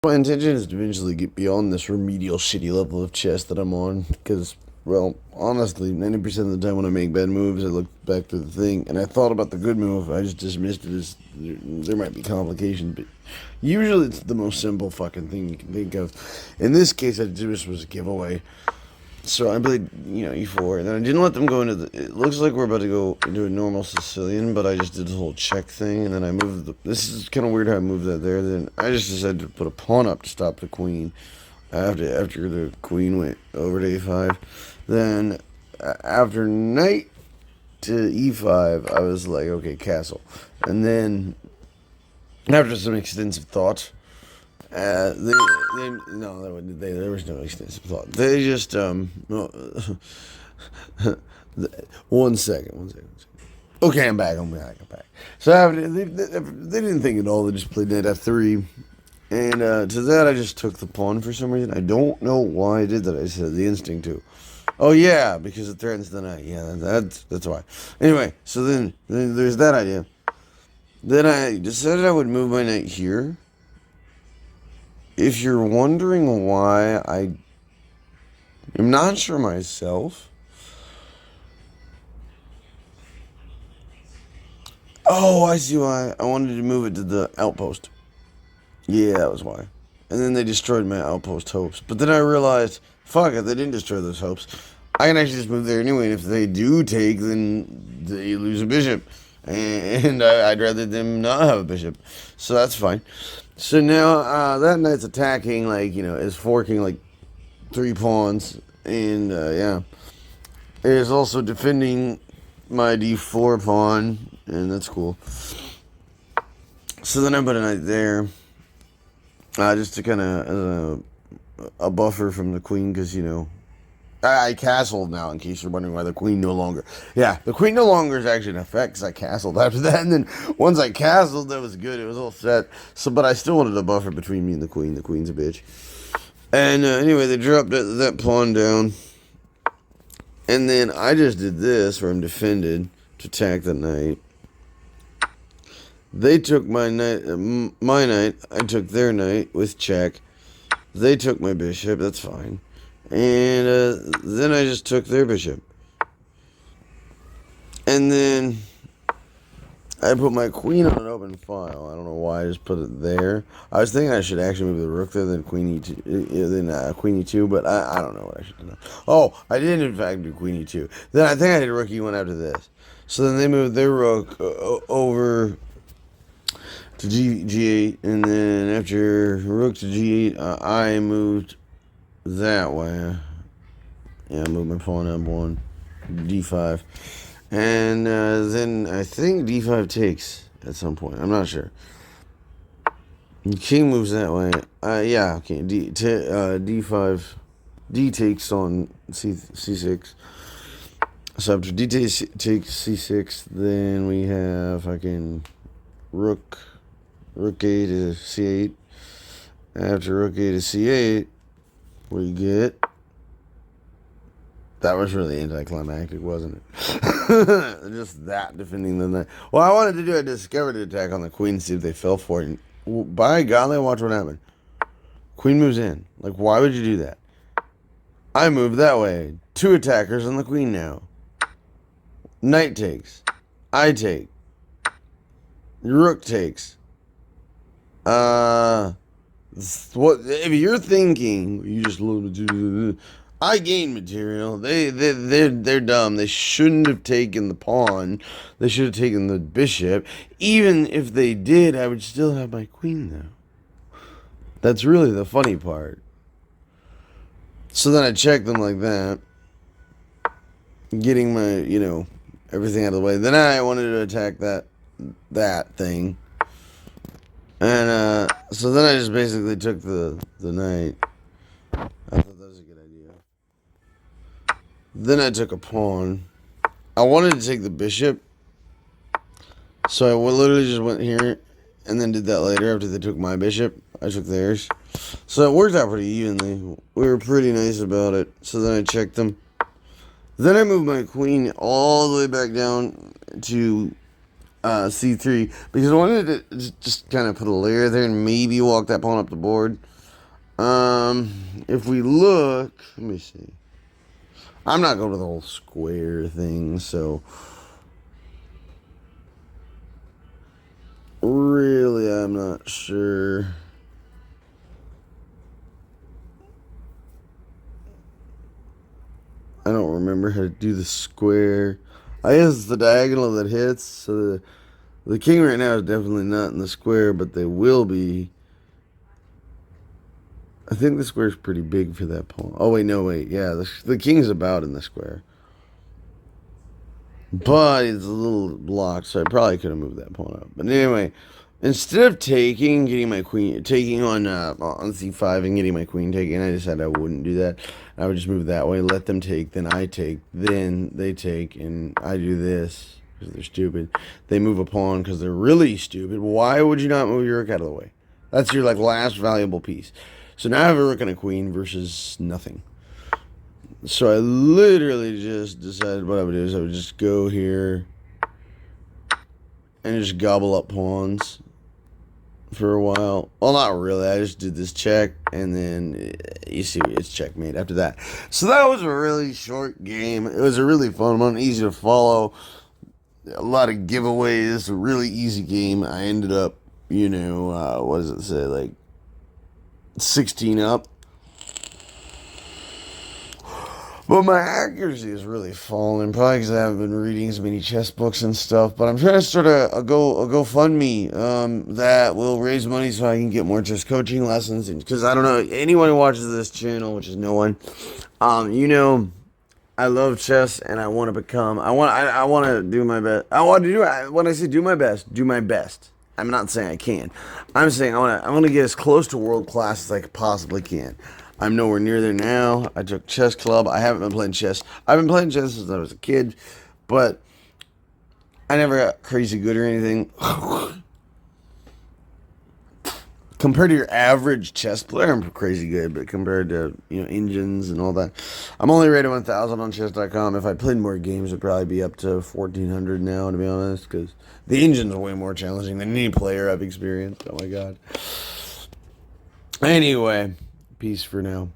My intention is to eventually get beyond this remedial shitty level of chess that I'm on, because, well, honestly, 90% of the time when I make bad moves, I look back through the thing, and I thought about the good move, I just dismissed it as there might be complications, but usually it's the most simple fucking thing you can think of. In this case, I just was a giveaway. So I played, e4, and then I didn't let them go into the... It looks like we're about to go into a normal Sicilian, but I just did the whole check thing, and then I moved the... This is kind of weird how I moved that there. Then I just decided to put a pawn up to stop the queen after the queen went over to a5. Then after knight to e5, I was like, okay, castle. And then after some extensive thought... there was no extensive thought. They just, one second. Okay, I'm back. So they didn't think at all. They just played knight f3. And to that, I just took the pawn for some reason. I don't know why I did that. I said the instinct to. Oh, yeah, because it threatens the knight. Yeah, that's why. Anyway, so then there's that idea. Then I decided I would move my knight here. If you're wondering why I am not sure myself. Oh, I see why. I wanted to move it to the outpost. Yeah, that was why. And then they destroyed my outpost hopes. But then I realized, fuck it, they didn't destroy those hopes. I can actually just move there anyway, and if they do take, then they lose a bishop. And I'd rather them not have a bishop. So that's fine. So now, that knight's attacking, is forking, 3 pawns. And, yeah. It is also defending my d4 pawn. And that's cool. So then I put a knight there. Just to kind of, a buffer from the queen, because, I castled now, in case you're wondering why the queen no longer... Yeah, the queen no longer is actually in effect, because I castled after that, and then once I castled, that was good, it was all set. So, but I still wanted a buffer between me and the queen. The queen's a bitch. And anyway, they dropped that pawn down, and then I just did this, where I'm defended, to attack the knight. They took my knight, I took their knight with check. They took my bishop, that's fine. And then I just took their bishop. And then I put my queen on an open file. I don't know why I just put it there. I was thinking I should actually move the rook there, then queen e2, queen e2, but I don't know what I should do. Oh, I did in fact do queen e2. Then I think I did rook e1 after this. So then they moved their rook over to g8, and then after rook to g8, I moved that way. Yeah, I moved my pawn up 1, d5. And then I think d5 takes at some point. I'm not sure. King moves that way. Yeah, okay. d5. D takes on c6. So after d takes c6, then we have fucking rook a to c8. After rook a to c8, we get... That was really anticlimactic, wasn't it? Just that defending the knight. Well, I wanted to do a discovery attack on the queen, see if they fell for it. And by golly, watch what happened. Queen moves in. Why would you do that? I move that way. 2 attackers on the queen now. Knight takes. I take. Rook takes. What if you're thinking you just loaded? I gained material. They're dumb. They shouldn't have taken the pawn. They should have taken the bishop. Even if they did, I would still have my queen though. That's really the funny part. So then I checked them like that, getting my everything out of the way. Then I wanted to attack that thing. And so then I just basically took the knight. I thought that was a good idea. Then I took a pawn. I wanted to take the bishop. So I literally just went here and then did that later after they took my bishop. I took theirs. So it worked out pretty evenly. We were pretty nice about it. So then I checked them. Then I moved my queen all the way back down to c3 because I wanted to just kind of put a layer there and maybe walk that pawn up the board. If we look, let me see. I'm not going to the whole square thing, so really, I'm not sure. I don't remember how to do the square. I guess it's the diagonal that hits. So the king right now is definitely not in the square, but they will be. I think the square's pretty big for that pawn. Oh, wait, no, wait. Yeah, the king's about in the square. But it's a little blocked, so I probably could have moved that pawn up. But anyway, instead of getting my queen, taking on c5 and getting my queen taken, I decided I wouldn't do that. I would just move that way, let them take, then I take, then they take, and I do this because they're stupid. They move a pawn because they're really stupid. Why would you not move your rook out of the way? That's your last valuable piece. So now I have a rook and a queen versus nothing. So I literally just decided what I would do is I would just go here and just gobble up pawns for a while. Well, not really. I just did this check, and then you see it's checkmate after that. So that was a really short game. It was a really fun one, easy to follow. A lot of giveaways, a really easy game. I ended up, what does it say, 16 up. But my accuracy is really falling, probably because I haven't been reading as many chess books and stuff. But I'm trying to start a GoFundMe that will raise money so I can get more chess coaching lessons. Because I don't know, anyone who watches this channel, which is no one, I love chess and I want to become. I want to do my best. I want to do. When I say do my best, do my best. I'm not saying I can. I'm saying I want to get as close to world class as I possibly can. I'm nowhere near there now. I took chess club. I haven't been playing chess. I've been playing chess since I was a kid, but I never got crazy good or anything. Compared to your average chess player, I'm crazy good, but compared to, engines and all that, I'm only rated 1,000 on chess.com. If I played more games, it'd probably be up to 1,400 now, to be honest, because the engine's way more challenging than any player I've experienced. Oh my god. Anyway, peace for now.